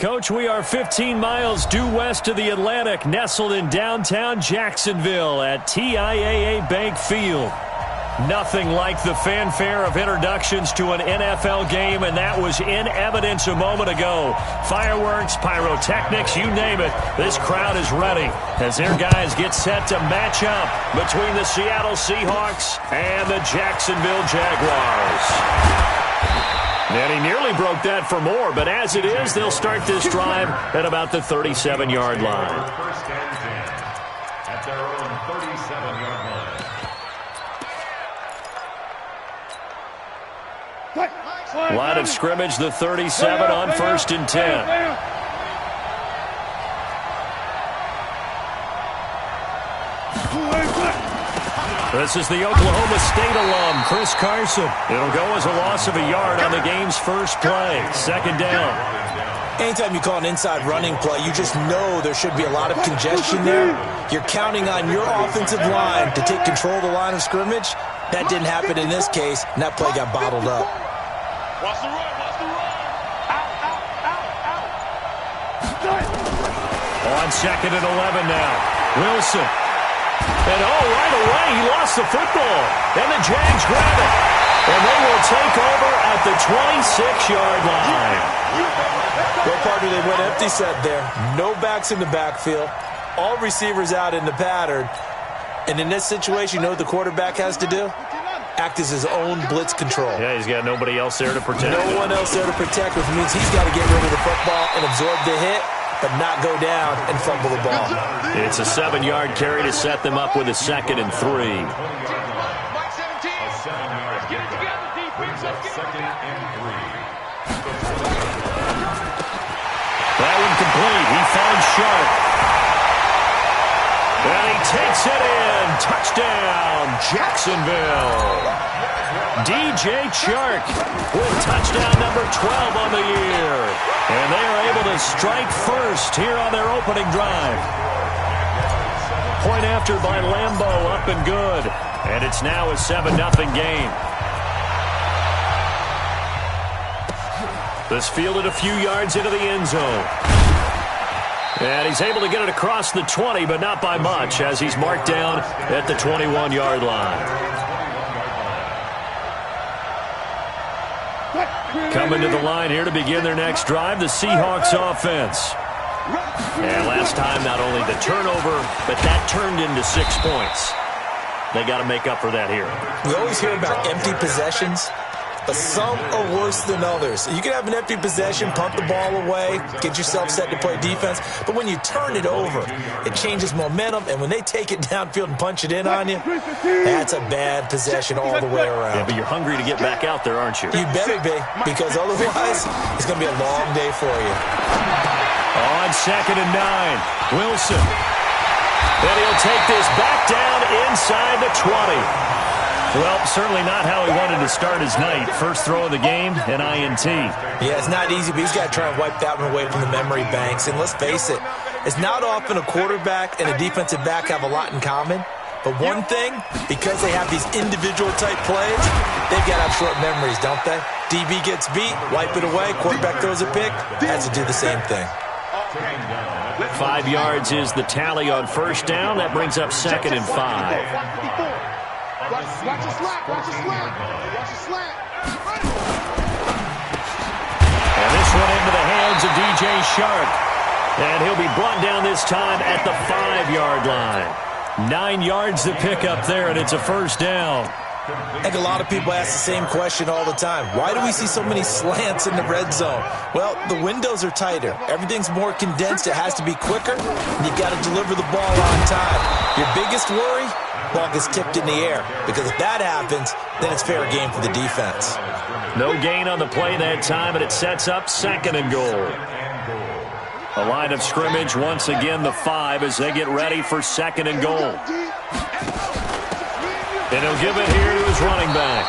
Coach, we are 15 miles due west of the Atlantic, nestled in downtown Jacksonville at TIAA Bank Field. Nothing like the fanfare of introductions to an NFL game, and that was in evidence a moment ago. Fireworks, pyrotechnics, you name it. This crowd is ready as their guys get set to match up between the Seattle Seahawks and the Jacksonville Jaguars. And he nearly broke that for more, but as it is, they'll start this drive at about the 37-yard line. First and 10 at their own 37-yard line. Line of scrimmage, the 37 on first and 10. This is the Oklahoma State alum, Chris Carson. It'll go as a loss of a yard on the game's first play. Second down. Anytime you call an inside running play, you just know there should be a lot of congestion there. You're counting on your offensive line to take control of the line of scrimmage. That didn't happen in this case, and that play got bottled up. Watch the run, watch the run. Out. On second and 11 now. Wilson. And right away, he lost the football. And the Jags grab it. And they will take over at the 26-yard line. Well, partner, they went empty set there. No backs in the backfield. All receivers out in the pattern. And in this situation, you know what the quarterback has to do? Act as his own blitz control. Yeah, he's got nobody else there to protect. No one else there to protect, which means he's got to get rid of the football and absorb the hit, but not go down and fumble the ball. It's a 7-yard carry to set them up with a 2nd and 3. Mike 17. A 7-yard get it together, defense. Second and 3. That one complete. He finds Sharp. And he takes it in. Touchdown, Jacksonville. DJ Chark with touchdown number 12 on the year. And they are able to strike first here on their opening drive. Point after by Lambo, up and good. And it's now a 7-0 game. This fielded a few yards into the end zone. And he's able to get it across the 20, but not by much, as he's marked down at the 21-yard line. Coming to the line here to begin their next drive, the Seahawks offense. And last time, not only the turnover, but that turned into 6 points. They got to make up for that here. We always hear about empty possessions, but some are worse than others. You can have an empty possession, punt the ball away, get yourself set to play defense, but when you turn it over, it changes momentum, and when they take it downfield and punch it in on you, that's a bad possession all the way around. Yeah, but you're hungry to get back out there, aren't you? You better be, because otherwise, it's going to be a long day for you. On 2nd and 9, Wilson. And he'll take this back down inside the 20. Well, certainly not how he wanted to start his night. First throw of the game, an INT. Yeah, it's not easy, but he's got to try and wipe that one away from the memory banks. And let's face it, it's not often a quarterback and a defensive back have a lot in common. But one thing, because they have these individual type plays, they've got to have short memories, don't they? DB gets beat, wipe it away, quarterback throws a pick, has to do the same thing. 5 yards is the tally on first down. That brings up 2nd and 5. Watch the slap. Watch the slap. Watch the slap. And this one into the hands of DJ Shark. And he'll be brought down this time at the 5-yard line. 9 yards to pick up there, and it's a first down. I think a lot of people ask the same question all the time. Why do we see so many slants in the red zone? Well, the windows are tighter. Everything's more condensed. It has to be quicker, and you've got to deliver the ball on time. Your biggest worry? Ball gets tipped in the air, because if that happens, then it's fair game for the defense. No gain on the play that time, and it sets up 2nd and goal. A line of scrimmage, once again the 5 as they get ready for 2nd and goal. And he'll give it here to his running back.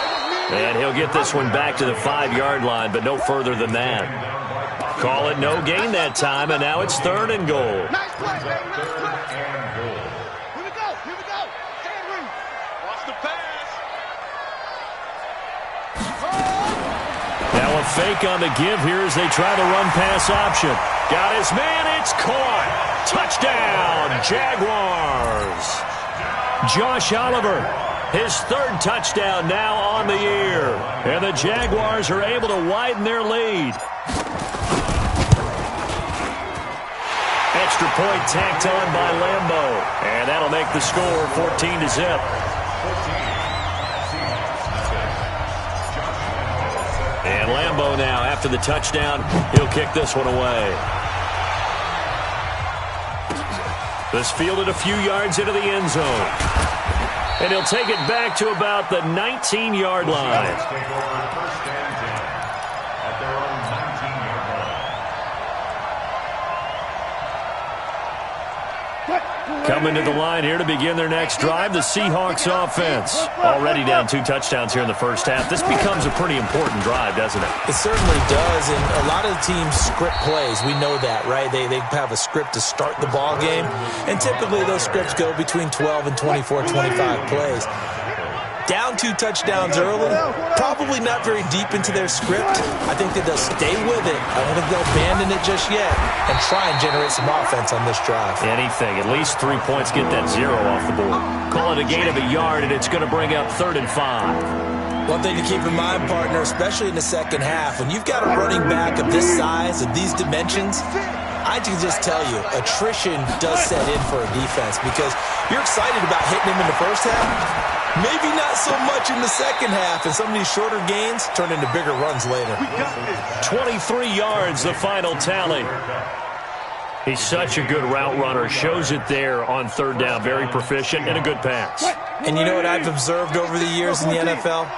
And he'll get this one back to the 5-yard line, but no further than that. Call it no gain that time, and now it's 3rd and goal. Nice play, baby. Nice play. Here we go. Here we go. Henry. Watch the pass. Now a fake on the give here as they try the run-pass option. Got his man. It's caught. Touchdown, Jaguars. Josh Oliver, his third touchdown now on the year. And the Jaguars are able to widen their lead. Extra point tacked on by Lambo. And that'll make the score 14-0. And Lambo now, after the touchdown, he'll kick this one away. This fielded a few yards into the end zone. And he'll take it back to about the 19-yard line. Coming to the line here to begin their next drive, the Seahawks offense. Already down 2 touchdowns here in the first half. This becomes a pretty important drive, doesn't it? It certainly does, and a lot of the teams script plays. We know that, right? They have a script to start the ball game, and typically those scripts go between 12 and 24, 25 plays. Down 2 touchdowns early, probably not very deep into their script. I think that they'll stay with it. I don't think they'll abandon it just yet and try and generate some offense on this drive. Anything. At least 3 points, get that 0 off the board. Call it a gain of a yard, and it's going to bring up 3rd and 5. One thing to keep in mind, partner, especially in the second half, when you've got a running back of this size, of these dimensions, I can just tell you, attrition does set in for a defense because you're excited about hitting him in the first half. Maybe not so much in the second half, and some of these shorter gains turn into bigger runs later. 23 yards, the final tally. He's such a good route runner. Shows it there on 3rd down. Very proficient and a good pass. And you know what I've observed over the years in the NFL?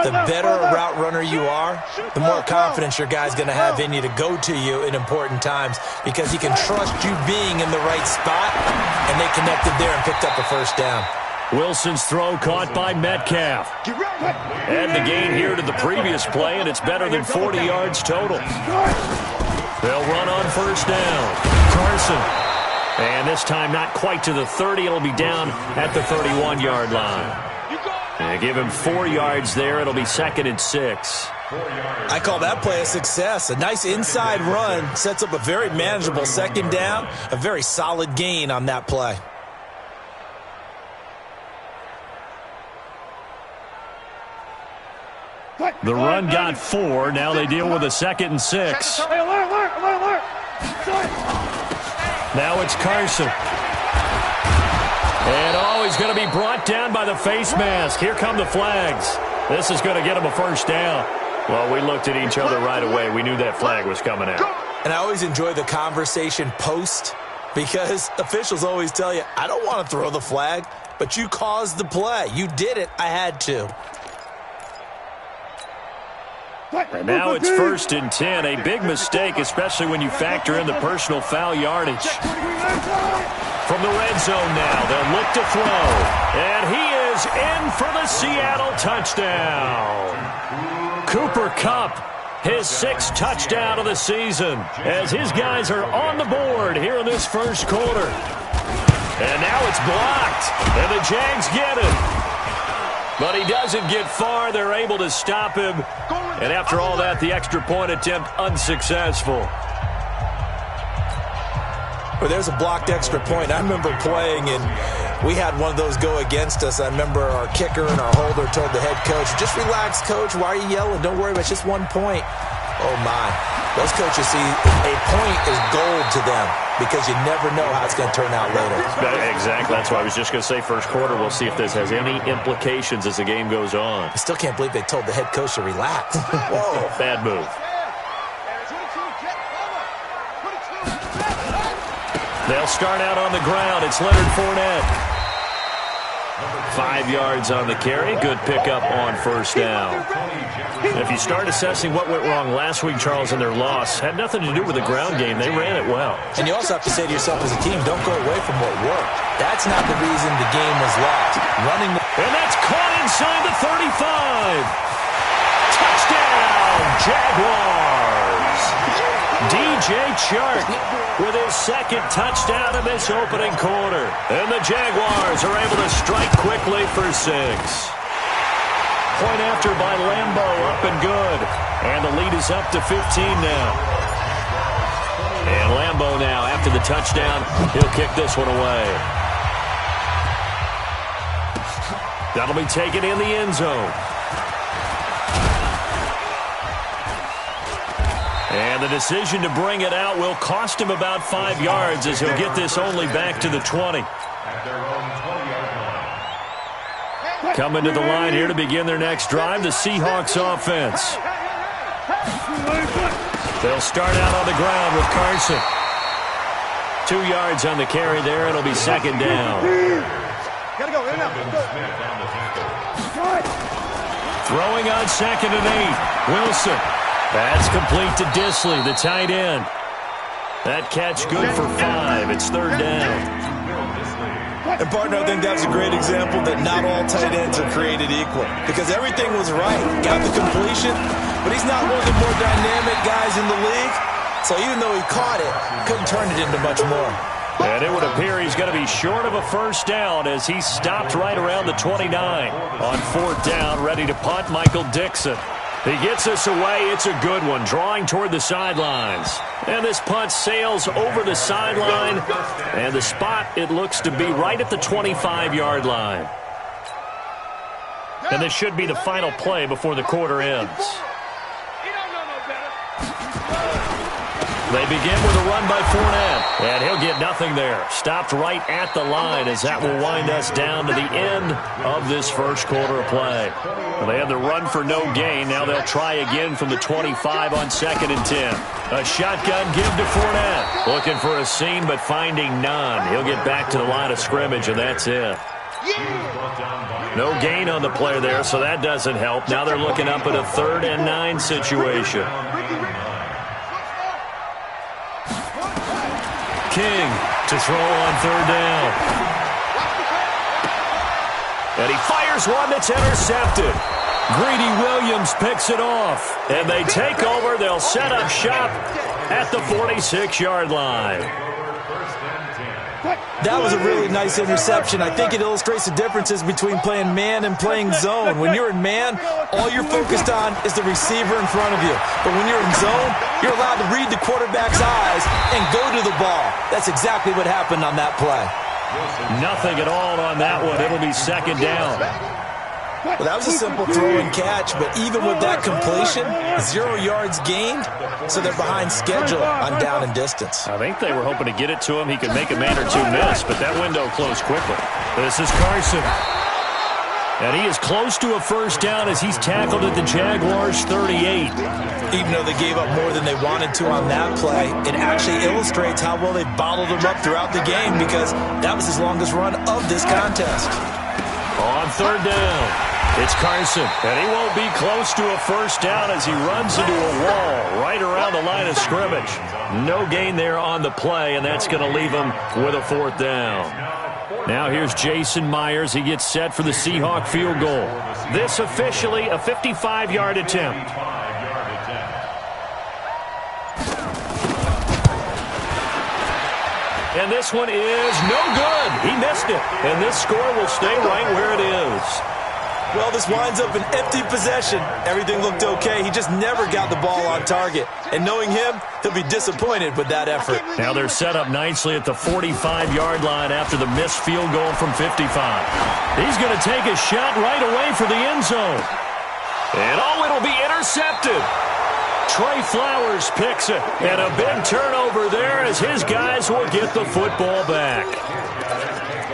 The better a route runner you are, the more confidence your guy's going to have in you to go to you in important times because he can trust you being in the right spot, and they connected there and picked up a first down. Wilson's throw caught by Metcalf. Add the gain here to the previous play, and it's better than 40 yards total. They'll run on first down. Carson. And this time not quite to the 30. It'll be down at the 31-yard line. And give him 4 yards there. It'll be 2nd and 6. I call that play a success. A nice inside run sets up a very manageable 2nd down. A very solid gain on that play. The run got 4. Now they deal with a 2nd and 6. Now it's Carson. And he's going to be brought down by the face mask. Here come the flags. This is going to get him a first down. Well, we looked at each other right away. We knew that flag was coming out. And I always enjoy the conversation post because officials always tell you, I don't want to throw the flag, but you caused the play. You did it. I had to. And now it's 1st and 10. A big mistake, especially when you factor in the personal foul yardage. From the red zone now, they'll look to throw. And he is in for the Seattle touchdown. Cooper Kupp, his 6th touchdown of the season, as his guys are on the board here in this first quarter. And now it's blocked, and the Jags get him. But he doesn't get far. They're able to stop him. And after all that, the extra point attempt unsuccessful. Well, there's a blocked extra point. I remember playing, and we had one of those go against us. I remember our kicker and our holder told the head coach, just relax, coach. Why are you yelling? Don't worry about it. It's just 1 point. Oh, my. Those coaches see a point is gold to them because you never know how it's going to turn out later. Exactly. That's why I was just going to say first quarter. We'll see if this has any implications as the game goes on. I still can't believe they told the head coach to relax. Whoa. Bad move. They'll start out on the ground. It's Leonard Fournette. 5 yards on the carry. Good pickup on first down. And if you start assessing what went wrong last week, Charles, in their loss, had nothing to do with the ground game. They ran it well. And you also have to say to yourself as a team, don't go away from what worked. That's not the reason the game was lost. And that's caught inside the 35. Touchdown, Jaguars. DJ Chark with his 2nd touchdown in this opening quarter. And the Jaguars are able to strike quickly for 6. Point after by Lambo, up and good. And the lead is up to 15 now. And combo now. After the touchdown, he'll kick this one away. That'll be taken in the end zone. And the decision to bring it out will cost him about 5 yards as he'll get this only back to the 20. Coming to the line here to begin their next drive, the Seahawks offense. They'll start out on the ground with Carson. 2 yards on the carry there. It'll be second down. Throwing on 2nd and 8. Wilson. That's complete to Disley, the tight end. That catch good for 5. It's 3rd down. And, partner, I think that's a great example that not all tight ends are created equal. Because everything was right. Got the completion, but he's not one of the more dynamic guys in the league. So even though he caught it, couldn't turn it into much more. And it would appear he's going to be short of a first down as he stopped right around the 29. On 4th down, ready to punt, Michael Dixon. He gets us away. It's a good one, drawing toward the sidelines. And this punt sails over the sideline. And the spot, it looks to be right at the 25-yard line. And this should be the final play before the quarter ends. They begin with a run by Fournette, and he'll get nothing there. Stopped right at the line as that will wind us down to the end of this first quarter of play. Well, they had the run for no gain. Now they'll try again from the 25 on 2nd and 10. A shotgun give to Fournette. Looking for a seam, but finding none. He'll get back to the line of scrimmage, and that's it. No gain on the play there, so that doesn't help. Now they're looking up at a 3rd and 9 situation. King to throw on 3rd down. And he fires one that's intercepted. Greedy Williams picks it off. And they take over. They'll set up shop at the 46-yard line. That was a really nice interception. I think it illustrates the differences between playing man and playing zone. When you're in man, all you're focused on is the receiver in front of you. But when you're in zone, you're allowed to read the quarterback's eyes and go to the ball. That's exactly what happened on that play. Nothing at all on that one. It'll be 2nd down. Well, that was a simple throw and catch, but even with that completion, 0 yards gained, so they're behind schedule on down and distance. I think they were hoping to get it to him. He could make a man or two miss, but that window closed quickly. This is Carson. And he is close to a first down as he's tackled at the Jaguars' 38. Even though they gave up more than they wanted to on that play, it actually illustrates how well they bottled him up throughout the game because that was his longest run of this contest. On 3rd down. It's Carson, and he won't be close to a first down as he runs into a wall right around the line of scrimmage. No gain there on the play, and that's going to leave him with a 4th down. Now here's Jason Myers. He gets set for the Seahawk field goal. This officially a 55-yard attempt. And this one is no good. He missed it, and this score will stay right where it is. Well, this winds up an empty possession. Everything looked okay. He just never got the ball on target. And knowing him, he'll be disappointed with that effort. Now they're set up nicely at the 45-yard line after the missed field goal from 55. He's going to take a shot right away for the end zone. And it'll be intercepted. Trey Flowers picks it. And a big turnover there as his guys will get the football back.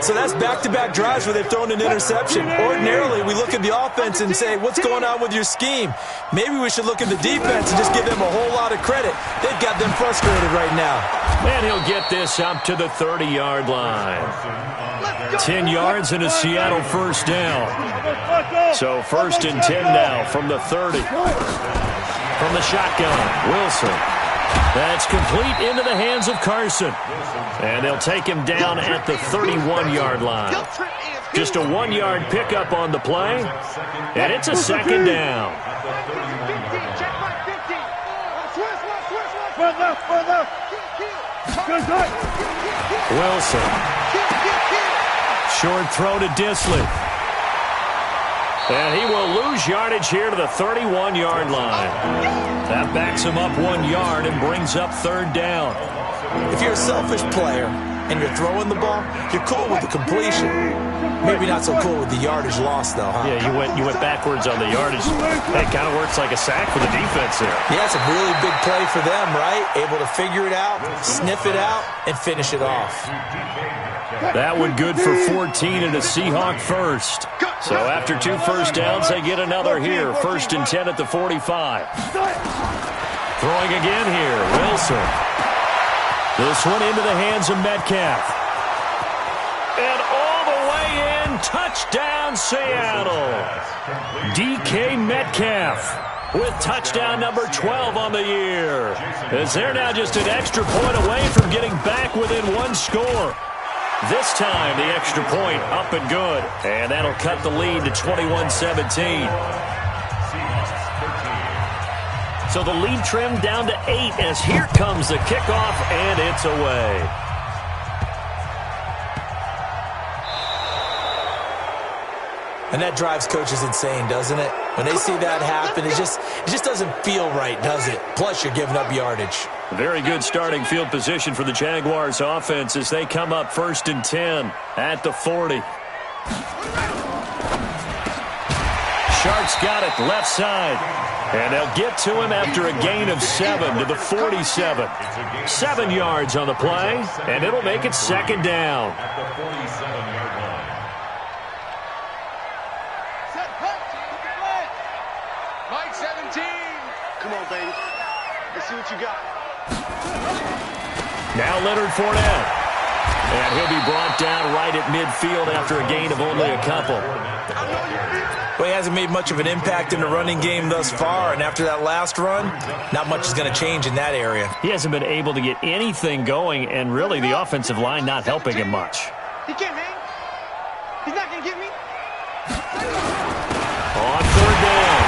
So that's back-to-back drives where they've thrown an interception. Ordinarily, we look at the offense and say, what's going on with your scheme? Maybe we should look at the defense and just give them a whole lot of credit. They've got them frustrated right now. And he'll get this up to the 30-yard line. 10 yards and a Seattle first down. So 1st and 10 now from the 30. From the shotgun, Wilson. That's complete into the hands of Carson. And they'll take him down at the 31-yard line. Just a 1-yard pickup on the play. And it's a 2nd down. Wilson. Short throw to Disley. And he will lose yardage here to the 31-yard line. That backs him up 1 yard and brings up 3rd down. If you're a selfish player and you're throwing the ball, you're cool with the completion. Maybe not so cool with the yardage loss, though, huh? Yeah, you went backwards on the yardage. It kind of works like a sack for the defense there. Yeah, it's a really big play for them, right? Able to figure it out, sniff it out, and finish it off. That one good for 14 and a Seahawk first. So after 2 first downs, they get another here. 1st and 10 at the 45. Throwing again here, Wilson. This one into the hands of Metcalf. And all the way in, touchdown Seattle. DK Metcalf with touchdown number 12 on the year. As they're now just an extra point away from getting back within 1 score. This time, the extra point up and good. And that'll cut the lead to 21-17. So the lead trimmed down to 8 as here comes the kickoff, and it's away. And that drives coaches insane, doesn't it? When they see that happen, it just doesn't feel right, does it? Plus, you're giving up yardage. Very good starting field position for the Jaguars offense as they come up 1st and 10 at the 40. Sharks got it left side. And they'll get to him after a gain of 7 to the 47. 7 yards on the play, and it'll make it 2nd down. At the 47-yard line. Mike 17. Come on, baby. Let's see what you got. Now Leonard Fournette. And he'll be brought down right at midfield after a gain of only a couple. Well, he hasn't made much of an impact in the running game thus far, and after that last run, not much is going to change in that area. He hasn't been able to get anything going, and really the offensive line not helping him much. He can't hang. He's not going to get me. On 3rd down,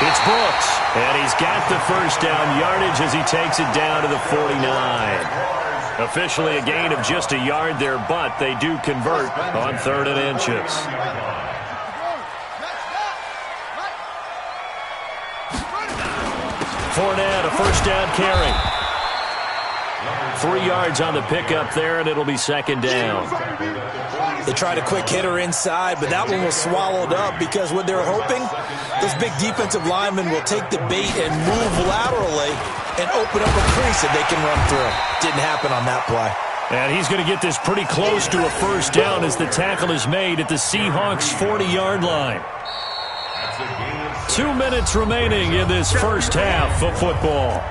it's Brooks, and he's got the 1st down yardage as he takes it down to the 49. Officially a gain of just a yard there, but they do convert on 3rd and inches. Fournette, a 1st down carry. 3 yards on the pickup there, and it'll be 2nd down. They tried a quick hitter inside, but that one was swallowed up because what they're hoping, those big defensive linemen will take the bait and move laterally and open up a crease that they can run through. Didn't happen on that play. And he's going to get this pretty close to a 1st down as the tackle is made at the Seahawks' 40-yard line. 2 minutes remaining in this first half of football.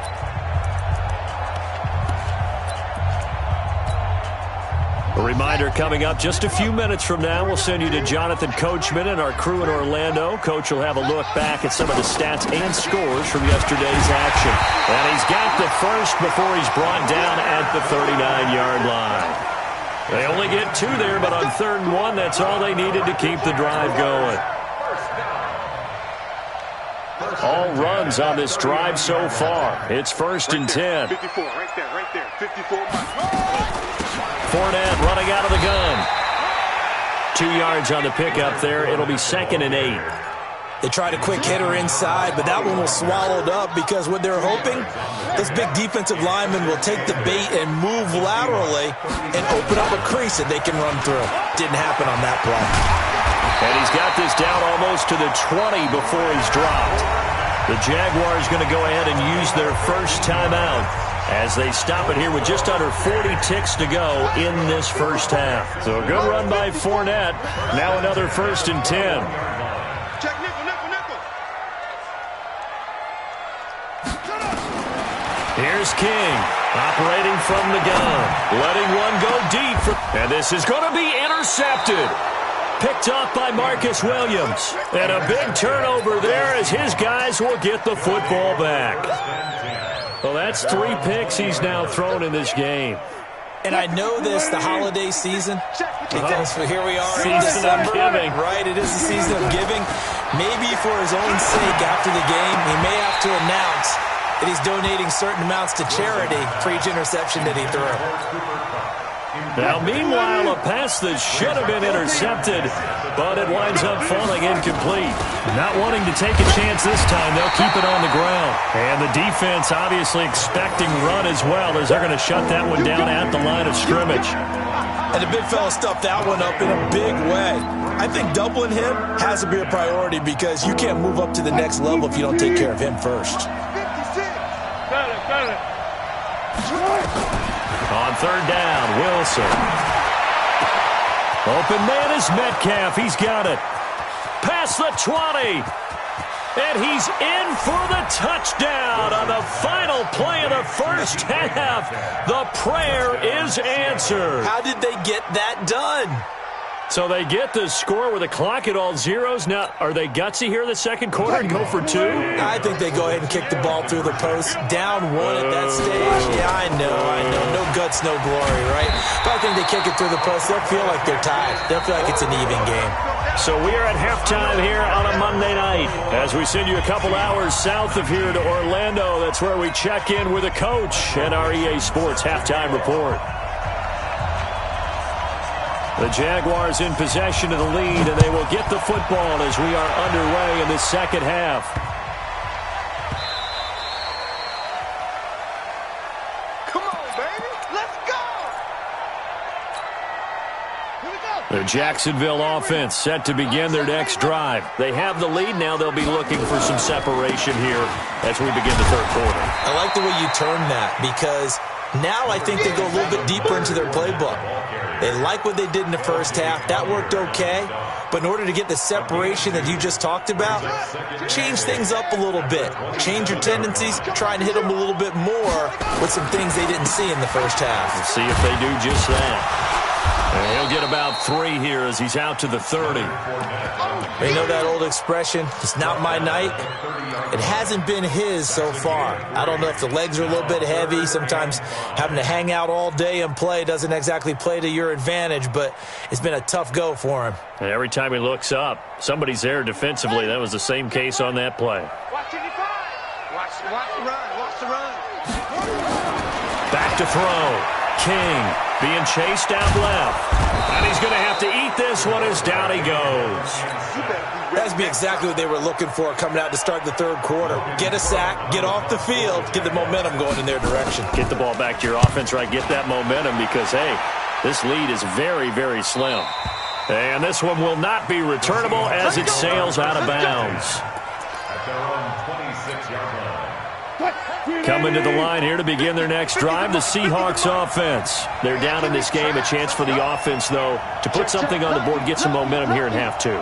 A reminder coming up just a few minutes from now, we'll send you to Jonathan Coachman and our crew in Orlando. Coach will have a look back at some of the stats and scores from yesterday's action. And he's got the first before he's brought down at the 39-yard line. They only get 2 there, but on 3rd and 1, that's all they needed to keep the drive going. All runs on this drive so far. It's 1st and 10. 54, right there, 54. Fournette running out of the gun. 2 yards on the pickup there. It'll be 2nd and 8. They tried a quick hitter inside, but that one was swallowed up because what they're hoping, those big defensive linemen will take the bait and move laterally and open up a crease that they can run through. Didn't happen on that play. And he's got this down almost to the 20 before he's dropped. The Jaguars going to go ahead and use their first timeout as they stop it here with just under 40 ticks to go in this first half. So a good run by Fournette. Now another 1st and 10. Check nickel. Here's King operating from the gun. Letting one go deep. And this is going to be intercepted. Picked off by Marcus Williams. And a big turnover there as his guys will get the football back. Well, that's 3 picks he's now thrown in this game. And I know this, the holiday season, because here we are in Season of December, giving. right? It is the season of giving. Maybe for his own sake after the game, he may have to announce that he's donating certain amounts to charity for each interception that he threw. Now, meanwhile, a pass that should have been intercepted, but it winds up falling incomplete. Not wanting to take a chance this time, they'll keep it on the ground. And the defense obviously expecting run as well, as they're going to shut that one down at the line of scrimmage. And the big fella stuffed that one up in a big way. I think doubling him has to be a priority because you can't move up to the next level if you don't take care of him first. On third down, Wilson. Open man is Metcalf. He's got it. Past the 20. And he's in for the touchdown on the final play of the first half. The prayer is answered. How did they get that done? So they get the score with a clock at all zeros. Now, are they gutsy here in the second quarter and go for two? I think they go ahead and kick the ball through the post. Down one at that stage. Yeah, I know. No guts, no glory, right? But I think they kick it through the post. They'll feel like they're tied. They'll feel like it's an even game. So we are at halftime here on a Monday night. As we send you a couple hours south of here to Orlando, that's where we check in with a coach and our EA Sports halftime report. The Jaguars in possession of the lead, and they will get the football as we are underway in the second half. Come on, baby. Let's go. Here we go. The Jacksonville offense set to begin their next drive. They have the lead. Now they'll be looking for some separation here as we begin the third quarter. I like the way you turn that because now I think they go a little bit deeper into their playbook. They like what they did in the first half. That worked okay. But in order to get the separation that you just talked about, change things up a little bit. Change your tendencies. Try and hit them a little bit more with some things they didn't see in the first half. We'll see if they do just that. And he'll get about 3 here as he's out to the 30. You know that old expression, it's not my night? It hasn't been his so far. I don't know if the legs are a little bit heavy. Sometimes having to hang out all day and play doesn't exactly play to your advantage, but it's been a tough go for him. And every time he looks up, somebody's there defensively. That was the same case on that play. Watch the run. Watch the run. Back to throw. King being chased out left. And he's going to have to eat this one as down he goes. That'd be exactly what they were looking for coming out to start the third quarter. Get a sack, get off the field, get the momentum going in their direction. Get the ball back to your offense, right? Get that momentum because, hey, this lead is very, very slim. And this one will not be returnable as it sails out of bounds. At their own 26-yard line. Coming to the line here to begin their next drive, the Seahawks offense. They're down in this game. A chance for the offense, though, to put something on the board, get some momentum here in half two.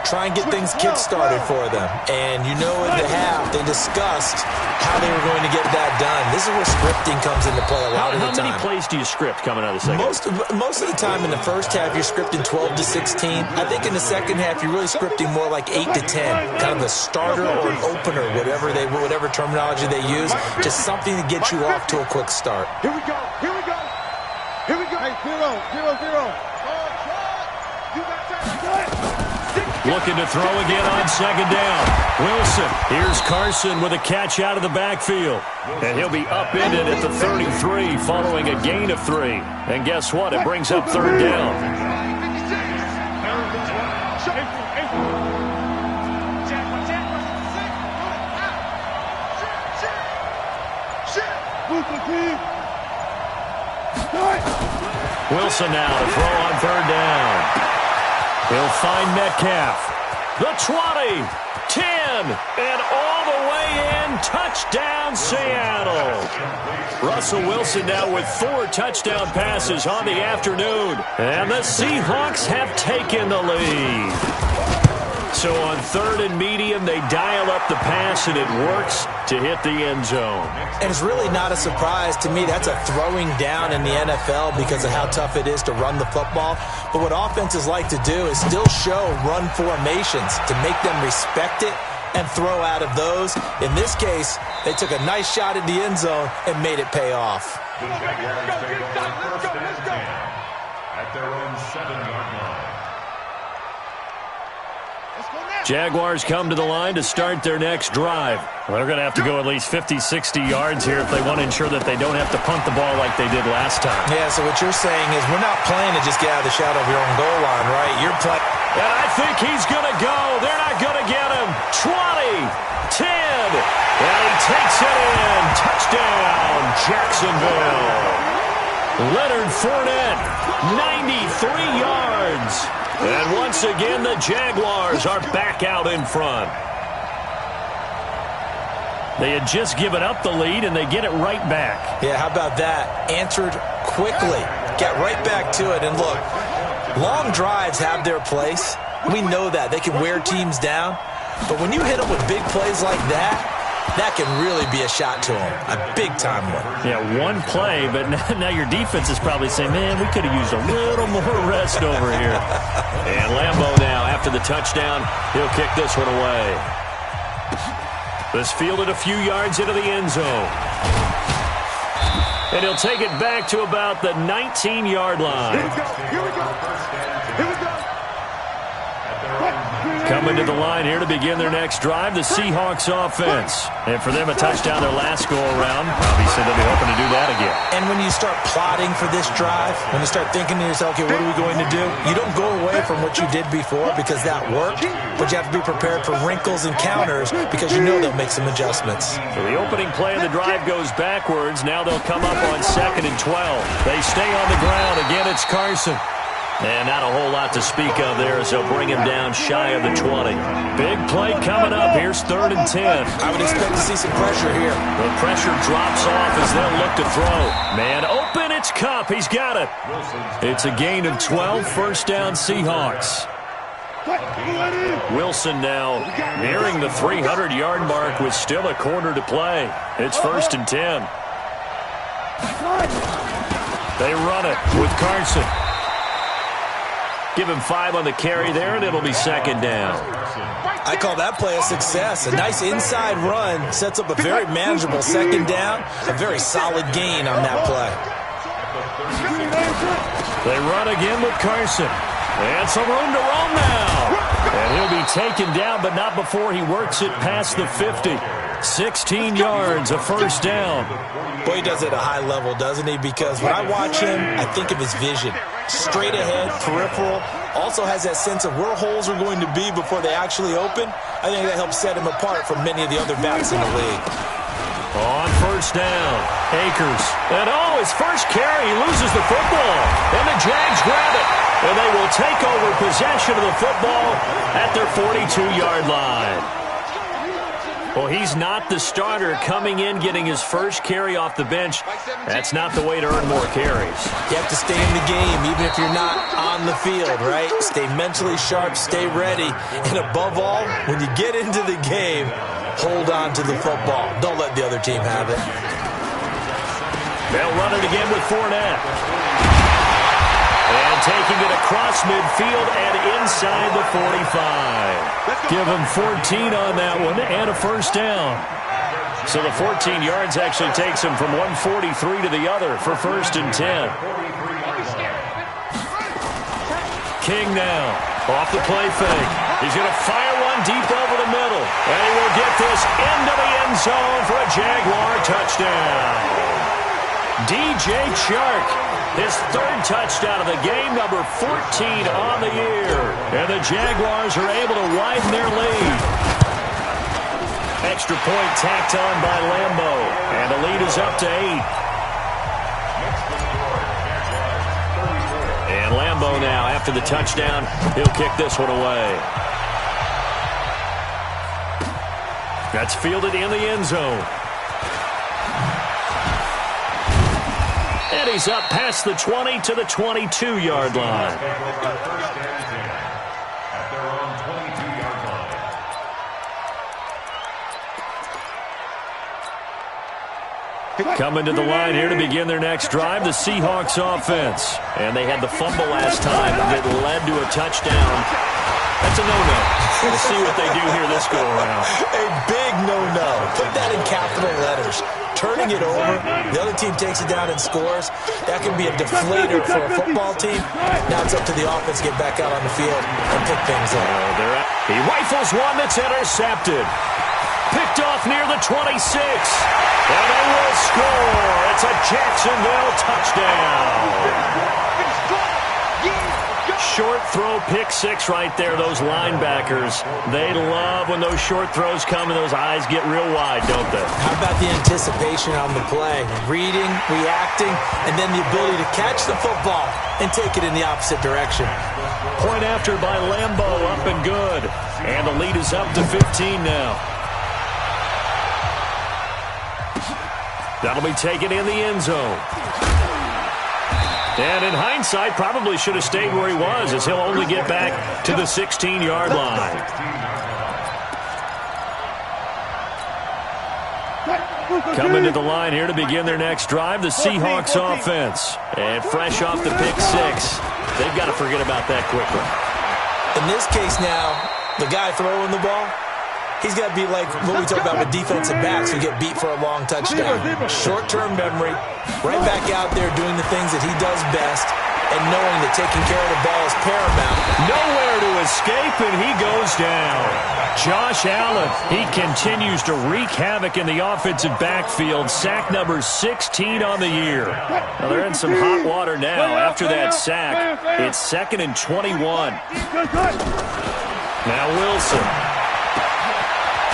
Try and get things kick-started for them. And you know in the half, they discussed how they were going to get that done. This is where scripting comes into play a lot of the time. How many plays do you script coming out of the second? Most of the time in the first half, you're scripting 12 to 16. I think in the second half, you're really scripting more like 8 to 10. Kind of a starter or an opener, whatever terminology they use. Just something to get you off to a quick start. Here we go. Hey, 0-0. You got time. Looking to throw again on second down. Wilson. Here's Carson with a catch out of the backfield. And he'll be upended at the 33 following a gain of 3. And guess what? It brings up third down. Wilson now to throw on third down. He'll find Metcalf. The 20, 10, and all the way in. Touchdown, Seattle. Russell Wilson now with 4 touchdown passes on the afternoon. And the Seahawks have taken the lead. So on third and medium, they dial up the pass, and it works to hit the end zone. And it's really not a surprise to me. That's a throwing down in the NFL because of how tough it is to run the football. But what offenses like to do is still show run formations to make them respect it and throw out of those. In this case, they took a nice shot at the end zone and made it pay off. The Jaguars take over first and 10 at their own 7-yard line. Jaguars come to the line to start their next drive. Well, they're going to have to go at least 50, 60 yards here if they want to ensure that they don't have to punt the ball like they did last time. Yeah, so what you're saying is we're not playing to just get out of the shadow of your own goal line, right? You're playing. And I think he's going to go. They're not going to get him. 20, 10, and he takes it in. Touchdown, Jacksonville. Leonard Fournette, 93 yards. And once again, the Jaguars are back out in front. They had just given up the lead, and they get it right back. Yeah, how about that? Answered quickly. Get right back to it. And look, long drives have their place. We know that. They can wear teams down. But when you hit them with big plays like that, that can really be a shot to them. A big-time one. Yeah, one play, but now your defense is probably saying, man, we could have used a little more rest over here. And Lambeau now, after the touchdown, he'll kick this one away. This fielded a few yards into the end zone. And he'll take it back to about the 19-yard line. Here we go. Here we go. Here we go. Coming to the line here to begin their next drive, the Seahawks offense. And for them, a touchdown their last go-around. Obviously, they'll be hoping to do that again. And when you start plotting for this drive, when you start thinking to yourself, okay, what are we going to do? You don't go away from what you did before because that worked, but you have to be prepared for wrinkles and counters because you know they'll make some adjustments. So the opening play of the drive goes backwards. Now they'll come up on 2nd and 12. They stay on the ground. Again, it's Carson. And not a whole lot to speak of there as they'll bring him down shy of the 20. Big play coming up. Here's 3rd and 10. I would expect to see some pressure here. The pressure drops off as they'll look to throw. Man open, it's Kupp. He's got it. It's a gain of 12, first down Seahawks. Wilson now nearing the 300-yard mark with still a quarter to play. It's 1st and 10. They run it with Carson. Give him 5 on the carry there, and it'll be 2nd down. I call that play a success. A nice inside run sets up a very manageable 2nd down. A very solid gain on that play. They run again with Carson. And some room to roam now. And he'll be taken down, but not before he works it past the 50. 16 yards, a first down. Boy, he does it at a high level, doesn't he? Because when I watch him, I think of his vision. Straight ahead, peripheral. Also has that sense of where holes are going to be before they actually open. I think that helps set him apart from many of the other backs in the league. On first down, Akers. And his first carry, he loses the football. And the Jags grab it. And they will take over possession of the football at their 42-yard line. Well, he's not the starter coming in, getting his first carry off the bench. That's not the way to earn more carries. You have to stay in the game, even if you're not on the field, right? Stay mentally sharp, stay ready. And above all, when you get into the game, hold on to the football. Don't let the other team have it. They'll run it again with Fournette. And taking it across midfield and inside the 45. Give him 14 on that one and a first down. So the 14 yards actually takes him from 143 to the other for 1st and 10. King now off the play fake. He's going to fire one deep over the middle. And he will get this into the end zone for a Jaguar touchdown. DJ Chark, his 3rd touchdown of the game, number 14 on the year. And the Jaguars are able to widen their lead. Extra point tacked on by Lambeau. And the lead is up to 8. And Lambeau now, after the touchdown, he'll kick this one away. That's fielded in the end zone. And he's up past the 20 to the 22-yard line. Coming to the line here to begin their next drive, the Seahawks offense. And they had the fumble last time that led to a touchdown. That's a no-no. We'll see what they do here this go-around. A big no-no. Put that in capital letters. turning it over. The other team takes it down and scores. That can be a deflator for a football team. Now it's up to the offense to get back out on the field and pick things up. He rifles one that's intercepted. Picked off near the 26. And they will score. It's a Jacksonville touchdown. Short throw, pick six right there, those linebackers. They love when those short throws come and those eyes get real wide, don't they? How about the anticipation on the play? Reading, reacting, and then the ability to catch the football and take it in the opposite direction. Point after by Lambo, up and good. And the lead is up to 15 now. That'll be taken in the end zone. And in hindsight, probably should have stayed where he was, as he'll only get back to the 16-yard line. Coming to the line here to begin their next drive, the Seahawks offense. And fresh off the pick six, they've got to forget about that quickly. In this case now, the guy throwing the ball, he's got to be like what we talk about with defensive backs who get beat for a long touchdown. Short-term memory, right back out there doing the things that he does best, and knowing that taking care of the ball is paramount. Nowhere to escape, and he goes down. Josh Allen, he continues to wreak havoc in the offensive backfield. Sack number 16 on the year. Now they're in some hot water now. After that sack, it's 2nd and 21. Now Wilson.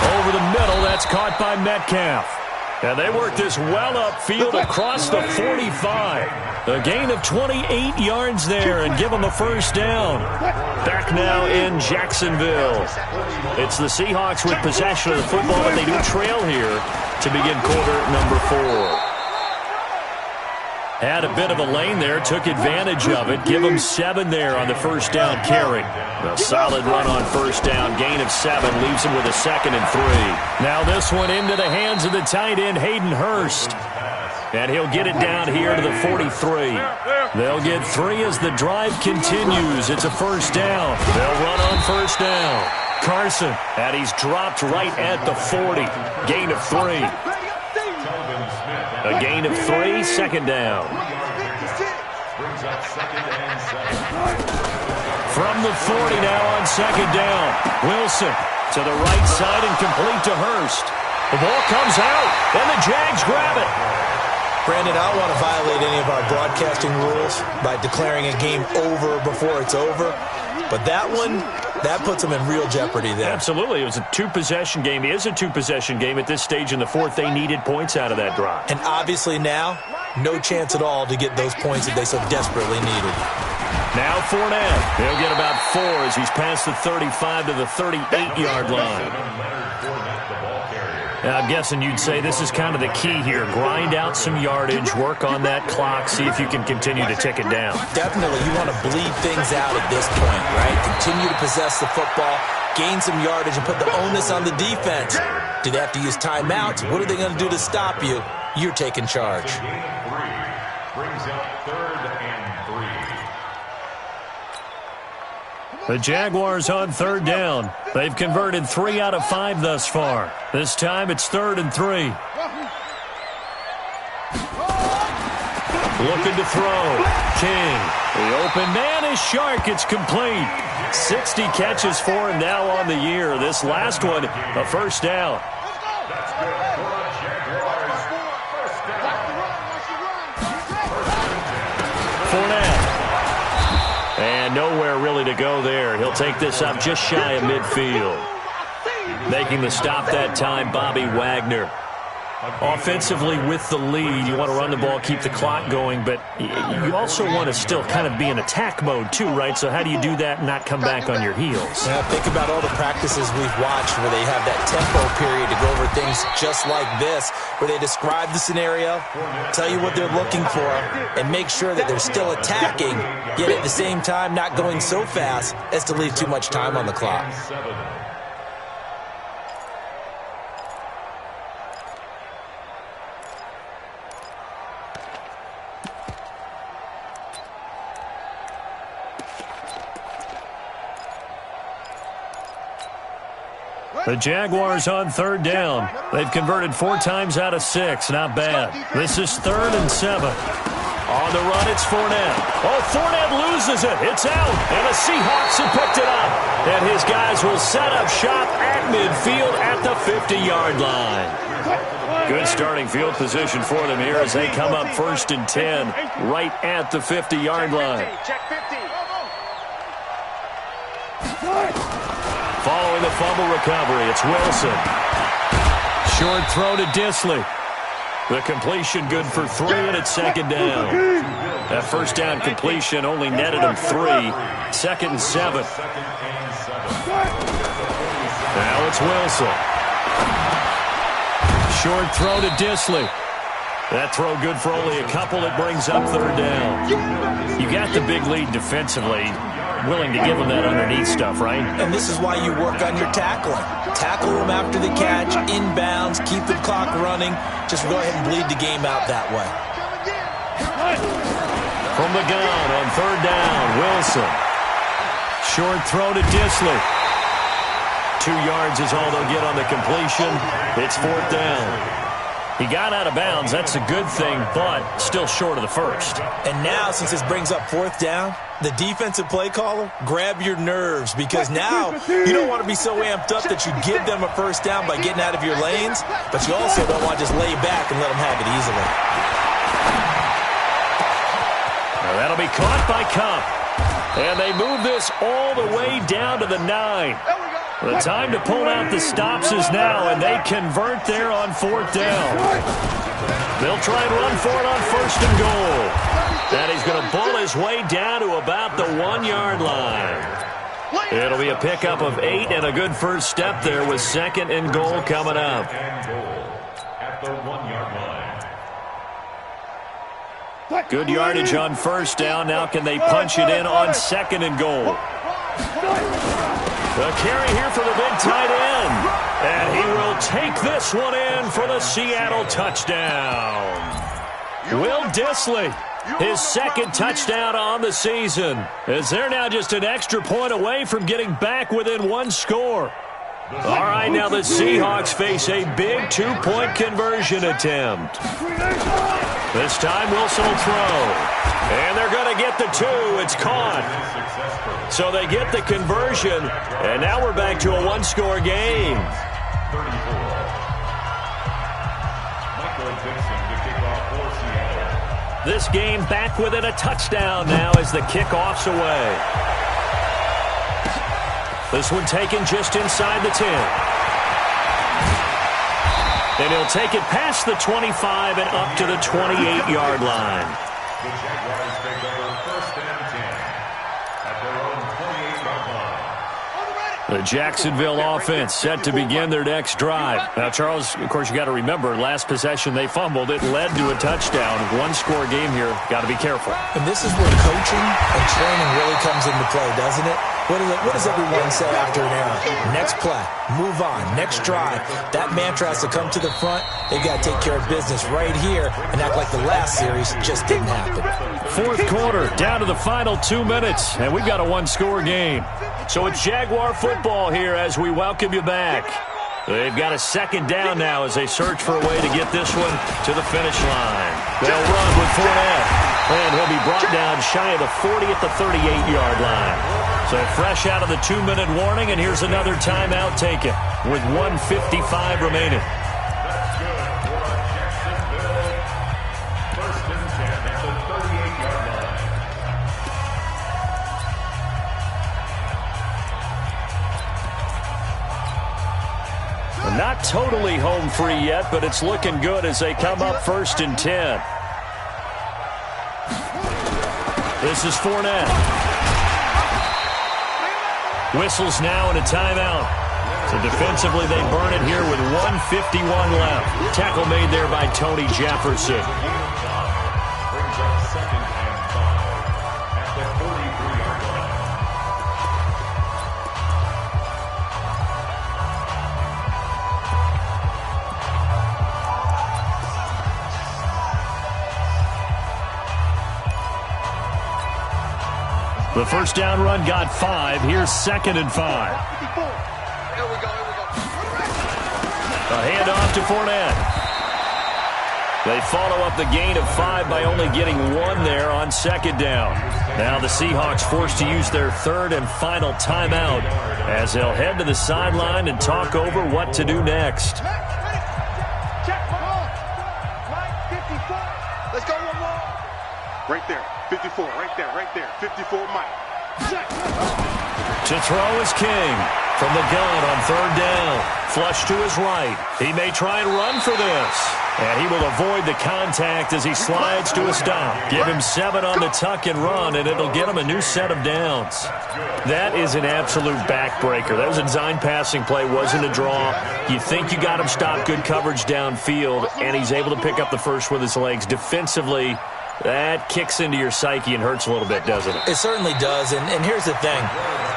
Over the middle, that's caught by Metcalf. And they work this well upfield across the 45. A gain of 28 yards there and give them a first down. Back now in Jacksonville. It's the Seahawks with possession of the football, but they do trail here to begin quarter number 4. Had a bit of a lane there, took advantage of it. Give them 7 there on the first down carry. A solid run on first down. Gain of 7 leaves them with a 2nd and 3. Now this one into the hands of the tight end, Hayden Hurst. And he'll get it down here to the 43. They'll get 3 as the drive continues. It's a first down. They'll run on first down. Carson, and he's dropped right at the 40. Gain of 3. A gain of 3, 2nd down. From the 40 now on 2nd down. Wilson to the right side and complete to Hurst. The ball comes out, and the Jags grab it. Brandon, I don't want to violate any of our broadcasting rules by declaring a game over before it's over. But that one, that puts them in real jeopardy there. Absolutely. It was a 2-possession game. It is a 2-possession game at this stage in the 4th. They needed points out of that drive. And obviously now, no chance at all to get those points that they so desperately needed. Now Fournette. He'll get about 4 as he's past the 35 to the 38-yard line. Now, I'm guessing you'd say this is kind of the key here. Grind out some yardage, work on that clock, see if you can continue to tick it down. Definitely. You want to bleed things out at this point, right? Continue to possess the football, gain some yardage, and put the onus on the defense. Do they have to use timeouts? What are they going to do to stop you? You're taking charge. Brings up 3rd and 3. The Jaguars on 3rd down. They've converted 3 out of 5 thus far. This time it's 3rd and 3. Looking to throw. King. The open man is Shark. It's complete. 60 catches for him now on the year. This last one, a first down. Fournette. And nowhere really to go there. He'll take this up just shy of midfield. Making the stop that time, Bobby Wagner. Offensively with the lead, you want to run the ball, keep the clock going, but you also want to still kind of be in attack mode too, right? So how do you do that and not come back on your heels? Yeah, think about all the practices we've watched where they have that tempo period to go over things just like this, where they describe the scenario, tell you what they're looking for, and make sure that they're still attacking, yet at the same time not going so fast as to leave too much time on the clock. The Jaguars on third down. They've converted 4 times out of 6. Not bad. This is 3rd and 7. On the run, it's Fournette. Oh, Fournette loses it. It's out. And the Seahawks have picked it up. And his guys will set up shop at midfield at the 50-yard line. Good starting field position for them here as they come up 1st and 10 right at the 50-yard line. Check 50. Following the fumble recovery, it's Wilson. Short throw to Disley. The completion good for 3, and it's 2nd down. That first down completion only netted him 3. 2nd and 7. Now it's Wilson. Short throw to Disley. That throw good for only a couple. It brings up 3rd down. You got the big lead defensively. Willing to give them that underneath stuff, right? And this is why you work on your tackling. Tackle them after the catch, inbounds, keep the clock running. Just go ahead and bleed the game out that way. From the gun on 3rd down, Wilson. Short throw to Disley. 2 yards is all they'll get on the completion. It's 4th down. He got out of bounds. That's a good thing, but still short of the first. And now, since this brings up 4th down, the defensive play caller, grab your nerves, because now you don't want to be so amped up that you give them a first down by getting out of your lanes, but you also don't want to just lay back and let them have it easily. Now that'll be caught by Cup. And they move this all the way down to the 9. The time to pull out the stops is now, and they convert there on 4th down. They'll try and run for it on 1st and goal. And he's going to bull his way down to about the 1-yard line. It'll be a pickup of 8 and a good first step there with 2nd and goal coming up. Good yardage on 1st down. Now can they punch it in on 2nd and goal? The carry here for the big tight end. And he will take this one in for the Seattle touchdown. Will Disley, his 2nd touchdown on the season, as they're now just an extra point away from getting back within 1 score. All right, now the Seahawks face a big 2-point conversion attempt. This time Wilson will throw. And they're going to get the 2. It's caught. So they get the conversion, and now we're back to a 1-score game. This game back within a touchdown now as the kickoff's away. This one taken just inside the 10. And he'll take it past the 25 and up to the 28-yard line. The Jaguars take over 1st and 10 at their own 28-yard line. The Jacksonville offense set to begin their next drive. Now, Charles, of course, you got to remember, last possession they fumbled. It led to a touchdown. 1-score game here. Got to be careful. And this is where coaching and training really comes into play, doesn't it? What does everyone say after an error? Next play, move on, next drive. That mantra has to come to the front. They've got to take care of business right here and act like the last series just didn't happen. 4th quarter, down to the final 2 minutes, and we've got a 1-score game. So it's Jaguar football here as we welcome you back. They've got a 2nd down now as they search for a way to get this one to the finish line. They'll run with Fournette, and he'll be brought down shy of the 40 at the 38-yard line. So fresh out of the 2-minute warning, and here's another timeout taken with 1:55 remaining. That's good for Jacksonville. 1st and 10 at the 38-yard line. Not totally home free yet, but it's looking good as they come up 1st and 10. This is Fournette. Whistles now and a timeout. So defensively they burn it here with 1:51 left. Tackle made there by Tony Jefferson. Brings up 2nd and 5 at the 43-yard line. The first down run got 5. Here's 2nd and 5. Here we go. A handoff to Fournette. They follow up the gain of 5 by only getting 1 there on second down. Now the Seahawks forced to use their third and final timeout as they'll head to the sideline and talk over what to do next. Let's go one more. Right there, 54, right there, 54, Mike. To throw is King from the gun on third down. Flush to his right. He may try and run for this. And he will avoid the contact as he slides to a stop. Give him 7 on the tuck and run, and it'll get him a new set of downs. That is an absolute backbreaker. That was a design passing play, wasn't a draw. You think you got him stopped, good coverage downfield, and he's able to pick up the first with his legs. Defensively, that kicks into your psyche and hurts a little bit, doesn't it? It certainly does, and here's the thing.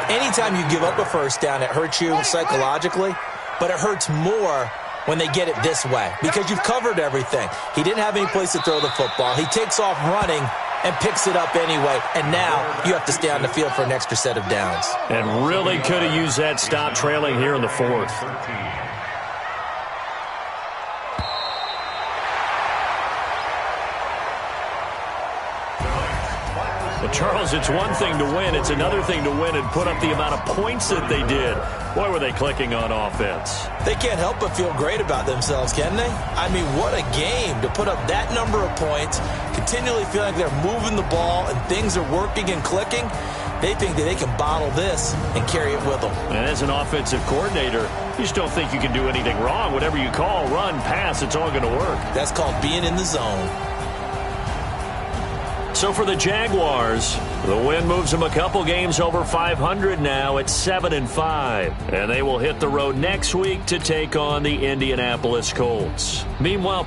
Anytime you give up a first down, it hurts you psychologically, but it hurts more when they get it this way because you've covered everything. He didn't have any place to throw the football. He takes off running and picks it up anyway, and now you have to stay on the field for an extra set of downs. And really could have used that stop trailing here in the fourth. Well, Charles, it's one thing to win. It's another thing to win and put up the amount of points that they did. Boy, were they clicking on offense. They can't help but feel great about themselves, can they? I mean, what a game to put up that number of points, continually feeling like they're moving the ball and things are working and clicking. They think that they can bottle this and carry it with them. And as an offensive coordinator, you just don't think you can do anything wrong. Whatever you call, run, pass, it's all going to work. That's called being in the zone. So for the Jaguars, the win moves them a couple games over 500 now at 7-5. And they will hit the road next week to take on the Indianapolis Colts. Meanwhile,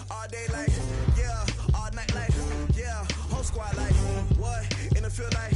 all day like, all night like, whole squad like, what? In the field like,